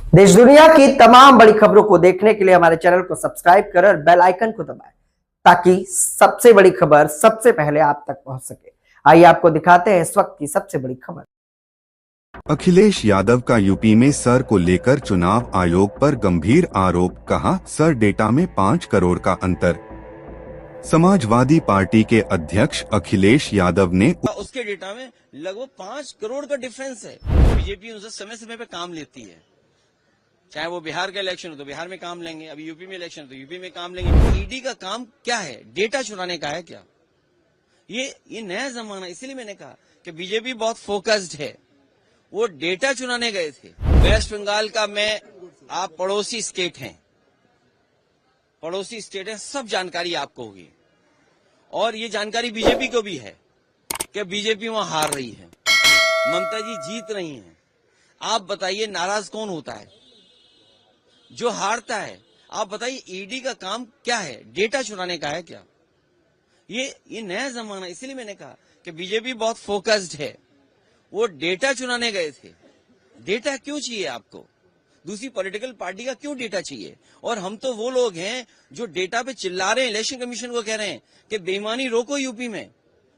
देश दुनिया की तमाम बड़ी खबरों को देखने के लिए हमारे चैनल को सब्सक्राइब करें और बेल आइकन को दबाएं ताकि सबसे बड़ी खबर सबसे पहले आप तक पहुंच सके। आइए आपको दिखाते हैं इस वक्त की सबसे बड़ी खबर। अखिलेश यादव का यूपी में सर को लेकर चुनाव आयोग पर गंभीर आरोप, कहा सर डेटा में 5 करोड़ का अंतर। समाजवादी पार्टी के अध्यक्ष अखिलेश यादव ने उसके डेटा में लगभग 5 करोड़ का डिफरेंस है। बीजेपी उनसे समय समय पे काम लेती है, चाहे वो बिहार का इलेक्शन हो तो बिहार में काम लेंगे, अभी यूपी में इलेक्शन हो तो यूपी में काम लेंगे। ईडी का काम क्या है? डेटा चुराने का है क्या? ये नया जमाना, इसीलिए मैंने कहा कि बीजेपी बहुत फोकस्ड है। वो डेटा चुराने गए थे। वेस्ट बंगाल का आप पड़ोसी स्टेट हैं, सब जानकारी आपको होगी और ये जानकारी बीजेपी को भी है कि बीजेपी वहां हार रही है, ममता जी जीत रही हैं। आप बताइए नाराज कौन होता है? जो हारता है। आप बताइए ईडी का काम क्या है? डेटा चुराने का है क्या? ये नया जमाना, इसीलिए मैंने कहा कि बीजेपी बहुत फोकस्ड है। वो डेटा चुराने गए थे। डेटा क्यों चाहिए आपको? दूसरी पॉलिटिकल पार्टी का क्यों डेटा चाहिए? और हम तो वो लोग हैं जो डेटा पे चिल्ला रहे हैं, इलेक्शन कमीशन को कह रहे हैं कि बेईमानी रोको यूपी में,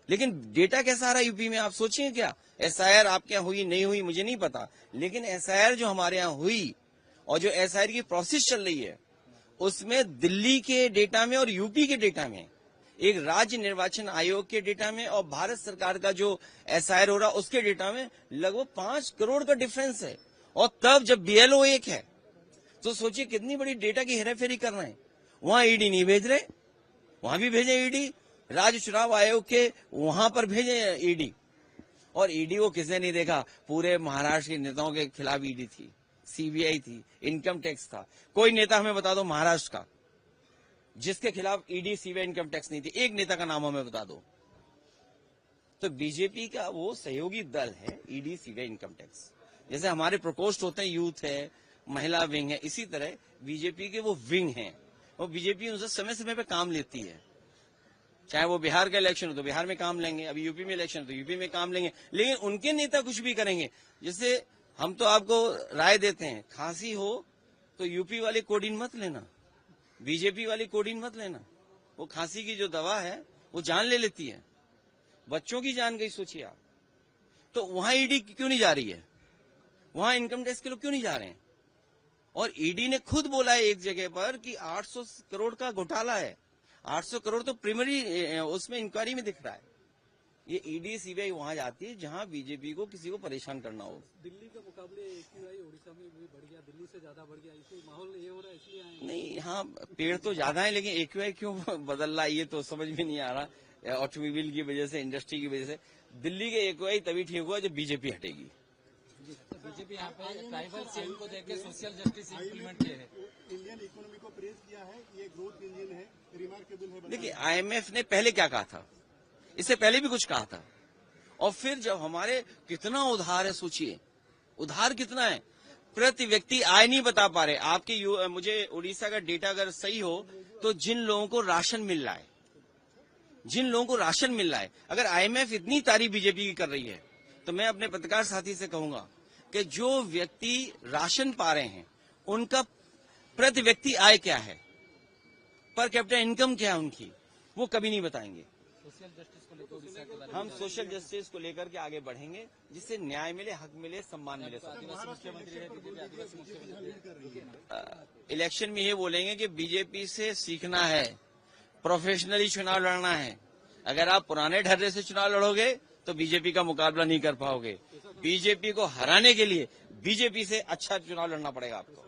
लेकिन डेटा कैसा आ रहा है यूपी में? आप सोचिए क्या एसआईआर आपके यहाँ हुई नहीं हुई मुझे नहीं पता, लेकिन एसआईआर जो हमारे यहाँ हुई और जो एसआईआर की प्रोसेस चल रही है उसमें दिल्ली के डेटा में और यूपी के डेटा में, एक राज्य निर्वाचन आयोग के डेटा में और भारत सरकार का जो एसआईआर हो रहा उसके डेटा में लगभग 5 करोड़ का डिफरेंस है। और तब जब बीएलओ एक है तो सोचिए कितनी बड़ी डेटा की हेराफेरी कर रहे हैं। वहां ईडी नहीं भेज रहे, वहां भी भेजे ईडी, राज्य चुनाव आयोग के वहां पर भेजे ईडी। और ईडी को किसने नहीं देखा? पूरे महाराष्ट्र के नेताओं के खिलाफ ईडी थी, सीबीआई थी, इनकम टैक्स था। कोई नेता हमें बता दो महाराष्ट्र का जिसके खिलाफ ईडी सीबीआई इनकम टैक्स नहीं थी, एक नेता का नाम हमें बता दो। तो बीजेपी का वो सहयोगी दल है ईडी सीबीआई इनकम टैक्स। जैसे हमारे प्रकोष्ठ होते हैं, यूथ है, महिला विंग है, इसी तरह बीजेपी के वो विंग हैं। वो बीजेपी उनसे समय समय पे काम लेती है, चाहे वो बिहार का इलेक्शन हो तो बिहार में काम लेंगे, अभी यूपी में इलेक्शन हो तो यूपी में काम लेंगे, लेकिन उनके नेता कुछ भी करेंगे। जैसे हम तो आपको राय देते हैं, खांसी हो तो यूपी वाले कोडिन मत लेना, बीजेपी वाली कोडिन मत लेना। वो खांसी की जो दवा है वो जान ले लेती है, बच्चों की जान गई, सोचिए आप। तो वहां ईडी क्यों नहीं जा रही है? वहां इनकम टैक्स के लोग क्यों नहीं जा रहे हैं? और ईडी ने खुद बोला है एक जगह पर कि 800 करोड़ का घोटाला है। 800 करोड़ तो प्राइमरी उसमें इंक्वायरी में दिख रहा है। ये ईडी सीबीआई वहां जाती है जहां बीजेपी को किसी को परेशान करना हो। दिल्ली के मुकाबले एक्यूआई उड़ीसा में भी बढ़ गया, दिल्ली से ज्यादा बढ़ गया, इसलिए माहौल ये हो रहा है, इसलिए आए। नहीं, हाँ पेड़ तो ज्यादा है, लेकिन एक्यूआई क्यों बदल रहा है ये तो समझ में नहीं आ रहा। ऑटोमोबाइल की वजह से, इंडस्ट्री की वजह से। दिल्ली के एक्यूआई तभी ठीक हुआ जब बीजेपी हटेगी। बीजेपी यहाँ पे ट्राइबल सेल को देकर सोशल जस्टिस इम्प्लीमेंट किए है। इंडियन इकोनॉमी को प्रेस किया है, ये ग्रोथ इंजन है, रिमार्केबल है। देखिए आईएमएफ ने पहले क्या कहा था, इससे पहले भी कुछ कहा था। और फिर जब हमारे कितना उधार है, सोचिए उधार कितना है। प्रति व्यक्ति आय नहीं बता पा रहे आपके। मुझे उड़ीसा का डेटा अगर सही हो तो जिन लोगों को राशन मिल रहा है, अगर आईएमएफ इतनी तारीफ बीजेपी की कर रही है तो मैं अपने पत्रकार साथी से कहूंगा कि जो व्यक्ति राशन पा रहे हैं उनका प्रति व्यक्ति आय क्या है, पर कैपिटा इनकम क्या है उनकी, वो कभी नहीं बताएंगे। हम सोशल जस्टिस को लेकर के आगे बढ़ेंगे, जिससे न्याय मिले, हक मिले, सम्मान मिले। इलेक्शन में ये बोलेंगे कि बीजेपी से सीखना है, प्रोफेशनली चुनाव लड़ना है। अगर आप पुराने ढर्रे से चुनाव लड़ोगे तो बीजेपी का मुकाबला नहीं कर पाओगे। बीजेपी को हराने के लिए बीजेपी से अच्छा चुनाव लड़ना पड़ेगा आपको।